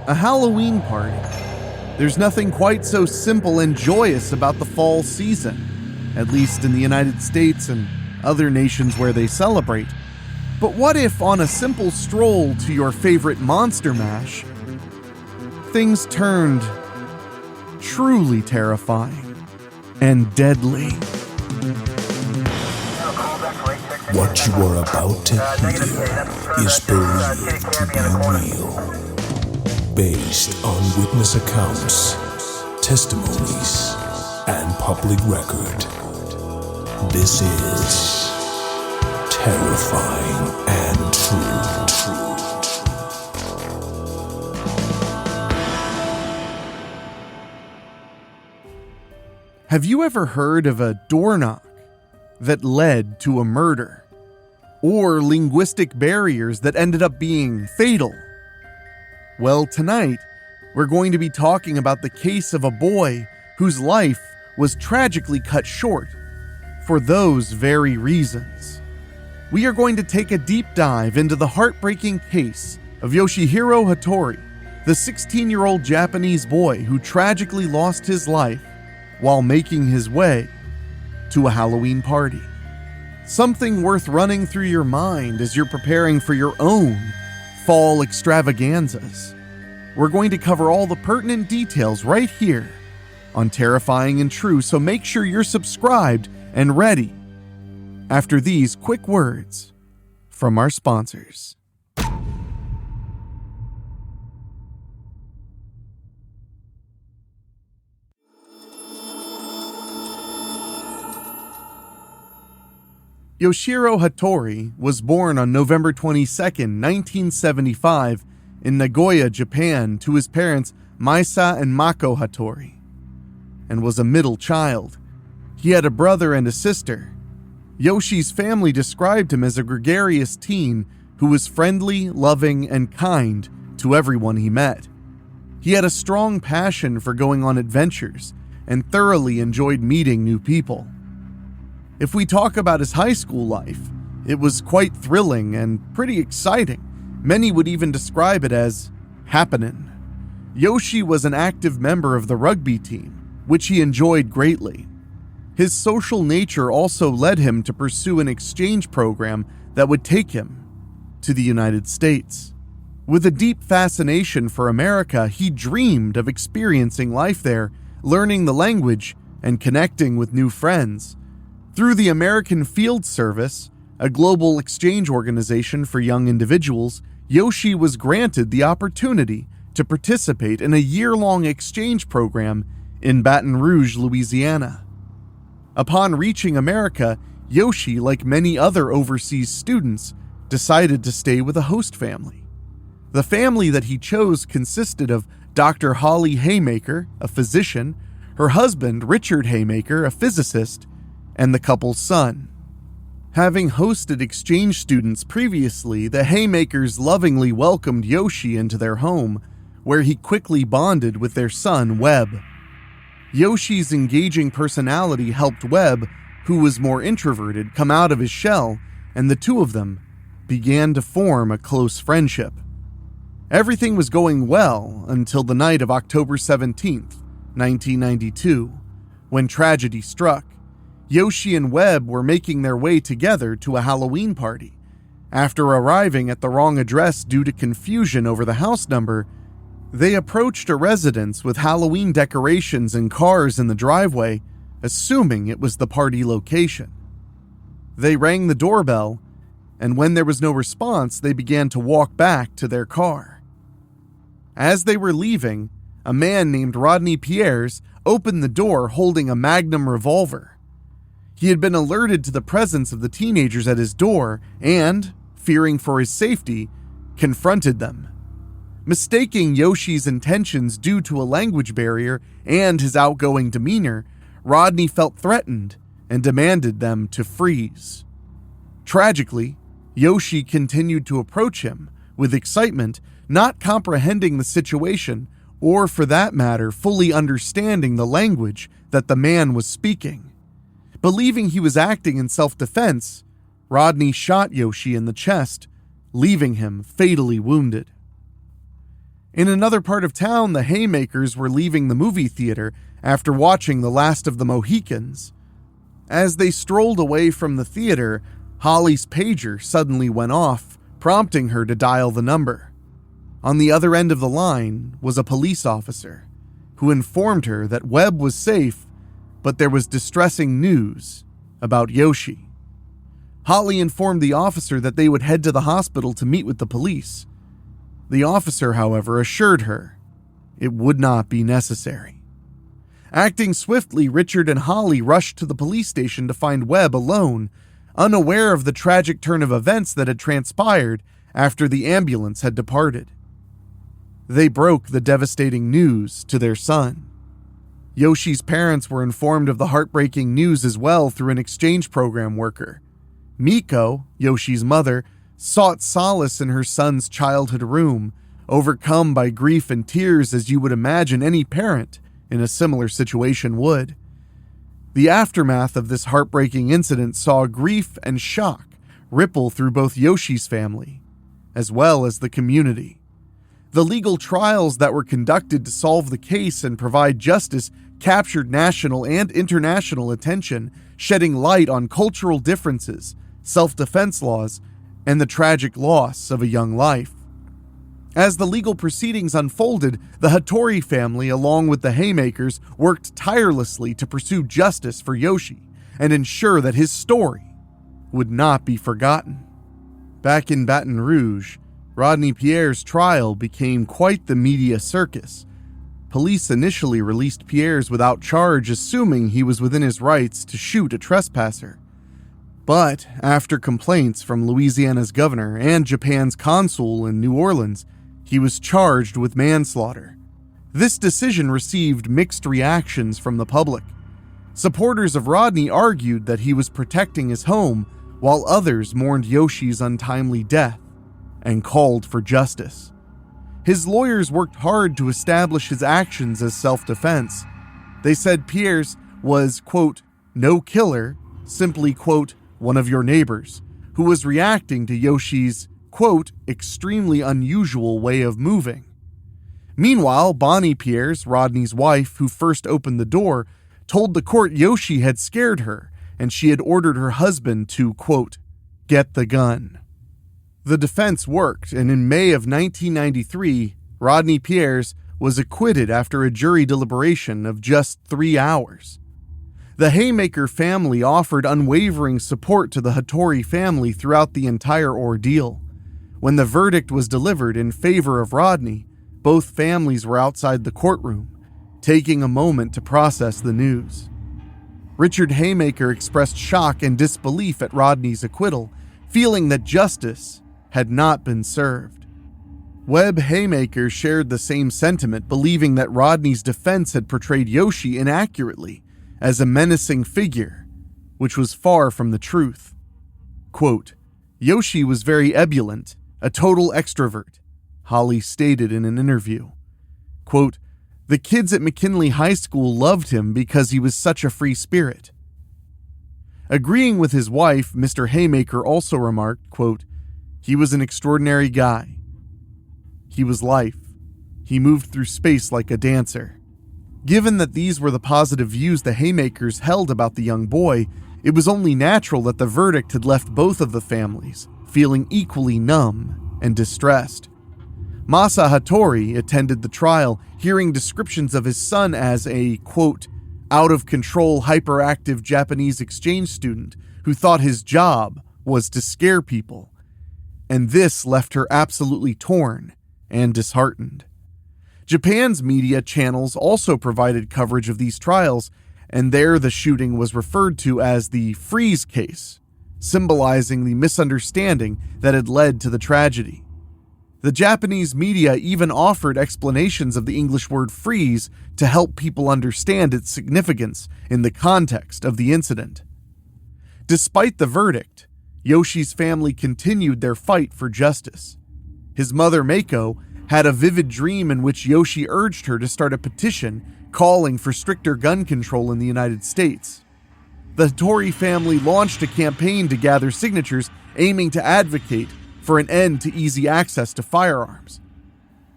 A Halloween party. There's nothing quite so simple and joyous about the fall season, at least in the United States and other nations where they celebrate. But what if on a simple stroll to your favorite Monster Mash, things turned truly terrifying and deadly? What you are about to hear is believed to be real, based on witness accounts, testimonies, and public record. This is terrifying and true. Have you ever heard of a door knock that led to a murder? Or linguistic barriers that ended up being fatal? Well, tonight, we're going to be talking about the case of a boy whose life was tragically cut short for those very reasons. We are going to take a deep dive into the heartbreaking case of Yoshihiro Hattori, the 16-year-old Japanese boy who tragically lost his life while making his way to a Halloween party. Something worth running through your mind as you're preparing for your own fall extravaganzas. We're going to cover all the pertinent details right here on Terrifying and True, so make sure you're subscribed and ready after these quick words from our sponsors. Yoshihiro Hattori was born on November 22, 1975, in Nagoya, Japan, to his parents Maisa and Mako Hattori, and was a middle child. He had a brother and a sister. Yoshi's family described him as a gregarious teen who was friendly, loving, and kind to everyone he met. He had a strong passion for going on adventures and thoroughly enjoyed meeting new people. If we talk about his high school life, it was quite thrilling and pretty exciting. Many would even describe it as happening. Yoshi was an active member of the rugby team, which he enjoyed greatly. His social nature also led him to pursue an exchange program that would take him to the United States. With a deep fascination for America, he dreamed of experiencing life there, learning the language, and connecting with new friends. Through the American Field Service, a global exchange organization for young individuals, Yoshi was granted the opportunity to participate in a year-long exchange program in Baton Rouge, Louisiana. Upon reaching America, Yoshi, like many other overseas students, decided to stay with a host family. The family that he chose consisted of Dr. Holly Haymaker, a physician, her husband, Richard Haymaker, a physicist, and the couple's son. Having hosted exchange students previously, the Haymakers lovingly welcomed Yoshi into their home, where he quickly bonded with their son, Webb. Yoshi's engaging personality helped Webb, who was more introverted, come out of his shell, and the two of them began to form a close friendship. Everything was going well until the night of October 17th, 1992, when tragedy struck. Yoshi and Webb were making their way together to a Halloween party. After arriving at the wrong address due to confusion over the house number, they approached a residence with Halloween decorations and cars in the driveway, assuming it was the party location. They rang the doorbell, and when there was no response, they began to walk back to their car. As they were leaving, a man named Rodney Pierres opened the door holding a Magnum revolver. He had been alerted to the presence of the teenagers at his door and, fearing for his safety, confronted them. Mistaking Yoshi's intentions due to a language barrier and his outgoing demeanor, Rodney felt threatened and demanded them to freeze. Tragically, Yoshi continued to approach him with excitement, not comprehending the situation or, for that matter, fully understanding the language that the man was speaking. Believing he was acting in self-defense, Rodney shot Yoshi in the chest, leaving him fatally wounded. In another part of town, the Haymakers were leaving the movie theater after watching The Last of the Mohicans. As they strolled away from the theater, Holly's pager suddenly went off, prompting her to dial the number. On the other end of the line was a police officer, who informed her that Webb was safe, but there was distressing news about Yoshi. Holly informed the officer that they would head to the hospital to meet with the police. The officer, however, assured her it would not be necessary. Acting swiftly, Richard and Holly rushed to the police station to find Webb alone, unaware of the tragic turn of events that had transpired after the ambulance had departed. They broke the devastating news to their son. Yoshi's parents were informed of the heartbreaking news as well through an exchange program worker. Miko, Yoshi's mother, sought solace in her son's childhood room, overcome by grief and tears as you would imagine any parent in a similar situation would. The aftermath of this heartbreaking incident saw grief and shock ripple through both Yoshi's family, as well as the community. The legal trials that were conducted to solve the case and provide justice captured national and international attention, shedding light on cultural differences, self-defense laws, and the tragic loss of a young life. As the legal proceedings unfolded, the Hattori family, along with the Haymakers, worked tirelessly to pursue justice for Yoshi and ensure that his story would not be forgotten. Back in Baton Rouge, Rodney Pierre's trial became quite the media circus. Police initially released Pierre's without charge, assuming he was within his rights to shoot a trespasser. But after complaints from Louisiana's governor and Japan's consul in New Orleans, he was charged with manslaughter. This decision received mixed reactions from the public. Supporters of Rodney argued that he was protecting his home, while others mourned Yoshi's untimely death and called for justice. His lawyers worked hard to establish his actions as self-defense. They said Pierre's was, quote, no killer, simply, quote, one of your neighbors, who was reacting to Yoshi's, quote, extremely unusual way of moving. Meanwhile, Bonnie Pierre's, Rodney's wife, who first opened the door, told the court Yoshi had scared her and she had ordered her husband to, quote, get the gun. The defense worked, and in May of 1993, Rodney Pierre's was acquitted after a jury deliberation of just 3 hours. The Haymaker family offered unwavering support to the Hattori family throughout the entire ordeal. When the verdict was delivered in favor of Rodney, both families were outside the courtroom, taking a moment to process the news. Richard Haymaker expressed shock and disbelief at Rodney's acquittal, feeling that justice had not been served. Webb Haymaker shared the same sentiment, believing that Rodney's defense had portrayed Yoshi inaccurately as a menacing figure, which was far from the truth. Quote, Yoshi was very ebullient, a total extrovert, Holly stated in an interview. Quote, the kids at McKinley High School loved him because he was such a free spirit. Agreeing with his wife, Mr. Haymaker also remarked, quote, he was an extraordinary guy. He was life. He moved through space like a dancer. Given that these were the positive views the Haymakers held about the young boy, it was only natural that the verdict had left both of the families feeling equally numb and distressed. Masa Hattori attended the trial, hearing descriptions of his son as a, quote, out-of-control, hyperactive Japanese exchange student who thought his job was to scare people. And this left her absolutely torn and disheartened. Japan's media channels also provided coverage of these trials, and there the shooting was referred to as the freeze case, symbolizing the misunderstanding that had led to the tragedy. The Japanese media even offered explanations of the English word freeze to help people understand its significance in the context of the incident. Despite the verdict, Yoshi's family continued their fight for justice. His mother, Mako, had a vivid dream in which Yoshi urged her to start a petition calling for stricter gun control in the United States. The Hattori family launched a campaign to gather signatures aiming to advocate for an end to easy access to firearms.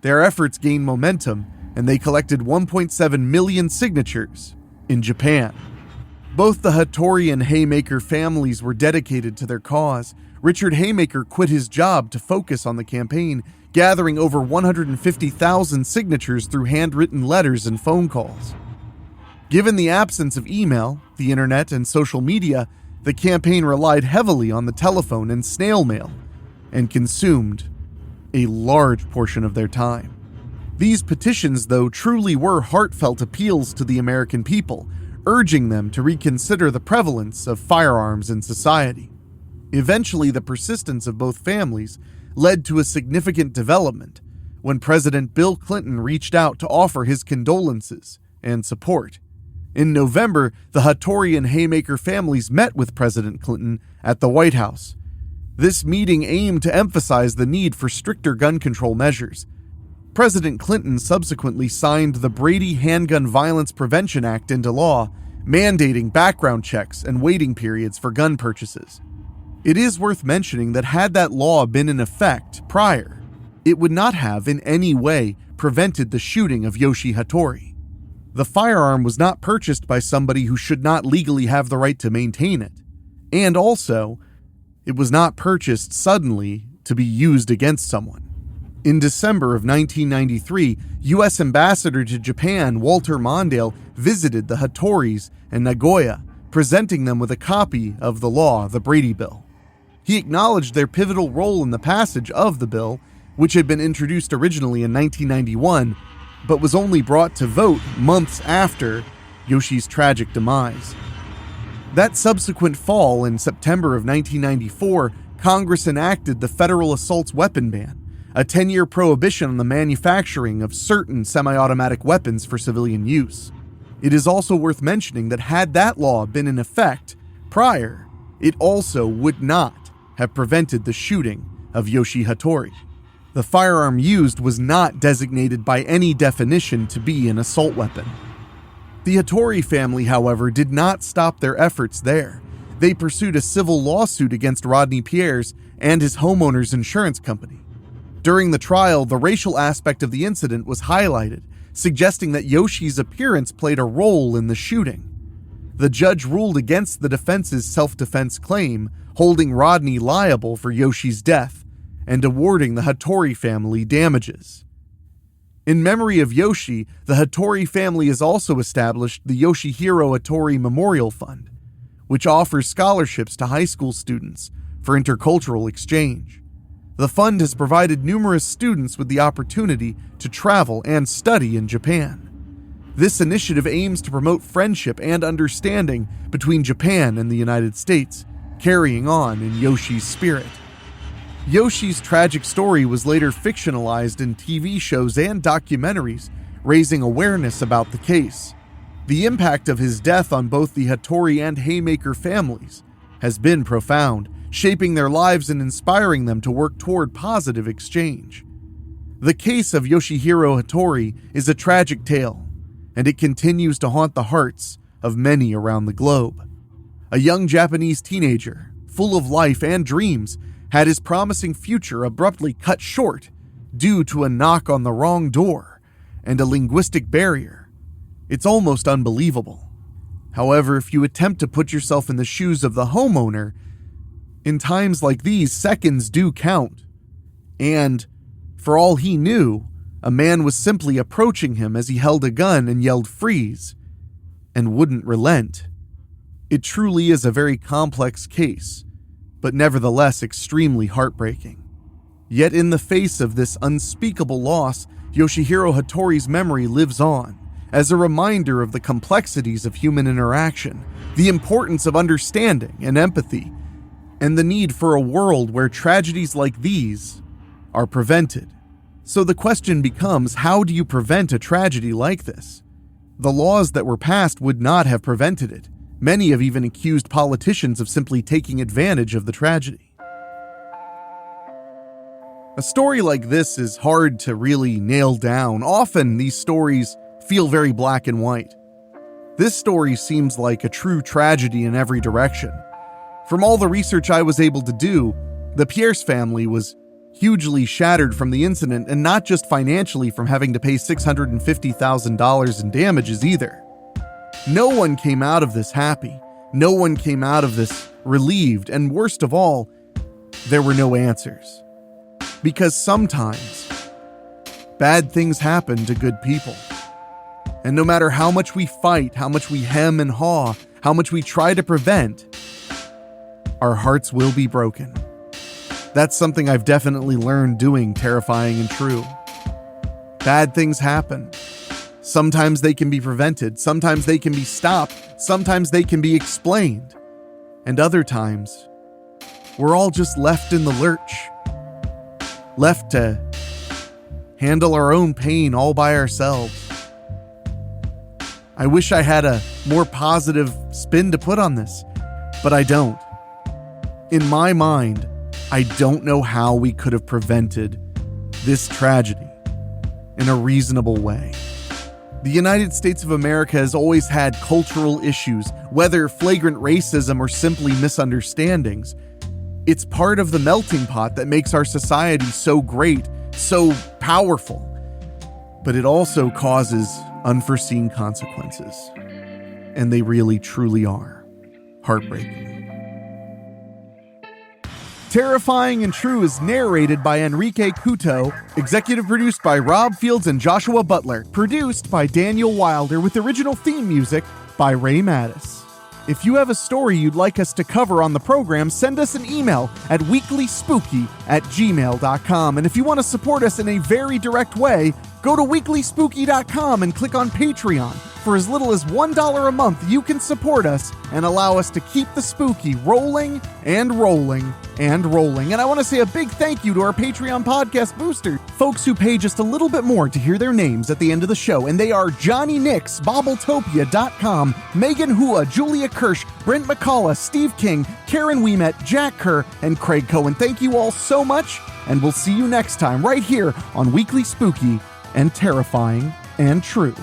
Their efforts gained momentum, and they collected 1.7 million signatures in Japan. Both the Hattori and Haymaker families were dedicated to their cause. Richard Haymaker quit his job to focus on the campaign, gathering over 150,000 signatures through handwritten letters and phone calls. Given the absence of email, the internet, and social media, the campaign relied heavily on the telephone and snail mail, and consumed a large portion of their time. These petitions, though, truly were heartfelt appeals to the American people, urging them to reconsider the prevalence of firearms in society. Eventually, the persistence of both families led to a significant development when President Bill Clinton reached out to offer his condolences and support. In November, the Hattori and Haymaker families met with President Clinton at the White House. This meeting aimed to emphasize the need for stricter gun control measures. President Clinton subsequently signed the Brady Handgun Violence Prevention Act into law, mandating background checks and waiting periods for gun purchases. It is worth mentioning that had that law been in effect prior, it would not have in any way prevented the shooting of Yoshi Hattori. The firearm was not purchased by somebody who should not legally have the right to maintain it. And also, it was not purchased suddenly to be used against someone. In December of 1993, U.S. Ambassador to Japan Walter Mondale visited the Hattoris in Nagoya, presenting them with a copy of the law, the Brady Bill. He acknowledged their pivotal role in the passage of the bill, which had been introduced originally in 1991, but was only brought to vote months after Yoshi's tragic demise. That subsequent fall, in September of 1994, Congress enacted the Federal Assault Weapon Ban, a 10-year prohibition on the manufacturing of certain semi-automatic weapons for civilian use. It is also worth mentioning that had that law been in effect prior, it also would not have prevented the shooting of Yoshi Hattori. The firearm used was not designated by any definition to be an assault weapon. The Hattori family, however, did not stop their efforts there. They pursued a civil lawsuit against Rodney Pierce and his homeowner's insurance company. During the trial, the racial aspect of the incident was highlighted, suggesting that Yoshi's appearance played a role in the shooting. The judge ruled against the defense's self-defense claim, holding Rodney liable for Yoshi's death and awarding the Hattori family damages. In memory of Yoshi, the Hattori family has also established the Yoshihiro Hattori Memorial Fund, which offers scholarships to high school students for intercultural exchange. The fund has provided numerous students with the opportunity to travel and study in Japan. This initiative aims to promote friendship and understanding between Japan and the United States, carrying on in Yoshi's spirit. Yoshi's tragic story was later fictionalized in TV shows and documentaries, raising awareness about the case. The impact of his death on both the Hattori and Haymaker families has been profound, shaping their lives and inspiring them to work toward positive exchange. The case of Yoshihiro Hattori is a tragic tale, and it continues to haunt the hearts of many around the globe. A young Japanese teenager, full of life and dreams, had his promising future abruptly cut short due to a knock on the wrong door and a linguistic barrier. It's almost unbelievable. However, if you attempt to put yourself in the shoes of the homeowner, in times like these, seconds do count. And, for all he knew, a man was simply approaching him as he held a gun and yelled "freeze," and wouldn't relent. It truly is a very complex case, but nevertheless extremely heartbreaking. Yet in the face of this unspeakable loss, Yoshihiro Hattori's memory lives on, as a reminder of the complexities of human interaction, the importance of understanding and empathy, and the need for a world where tragedies like these are prevented. So the question becomes, how do you prevent a tragedy like this? The laws that were passed would not have prevented it. Many have even accused politicians of simply taking advantage of the tragedy. A story like this is hard to really nail down. Often these stories feel very black and white. This story seems like a true tragedy in every direction. From all the research I was able to do, the Pierce family was hugely shattered from the incident, and not just financially from having to pay $650,000 in damages either. No one came out of this happy. No one came out of this relieved, and worst of all, there were no answers. Because sometimes, bad things happen to good people. And no matter how much we fight, how much we hem and haw, how much we try to prevent, our hearts will be broken. That's something I've definitely learned doing Terrifying and True. Bad things happen. Sometimes they can be prevented, sometimes they can be stopped, sometimes they can be explained. And other times, we're all just left in the lurch. Left to handle our own pain all by ourselves. I wish I had a more positive spin to put on this, but I don't. In my mind, I don't know how we could have prevented this tragedy in a reasonable way. The United States of America has always had cultural issues, whether flagrant racism or simply misunderstandings. It's part of the melting pot that makes our society so great, so powerful. But it also causes unforeseen consequences. And they really, truly are heartbreaking. Terrifying and True is narrated by Enrique Couto, executive produced by Rob Fields and Joshua Butler, produced by Daniel Wilder with original theme music by Ray Mattis. If you have a story you'd like us to cover on the program, send us an email at weeklyspooky@gmail.com. And if you want to support us in a very direct way, go to weeklyspooky.com and click on Patreon. For as little as $1 a month, you can support us and allow us to keep the spooky rolling and rolling and rolling. And I want to say a big thank you to our Patreon podcast boosters, folks who pay just a little bit more to hear their names at the end of the show. And they are Johnny Nix, Bobbletopia.com, Megan Hua, Julia Kirsch, Brent McCullough, Steve King, Karen Weemet, Jack Kerr, and Craig Cohen. Thank you all so much, and we'll see you next time right here on Weekly Spooky and Terrifying and True.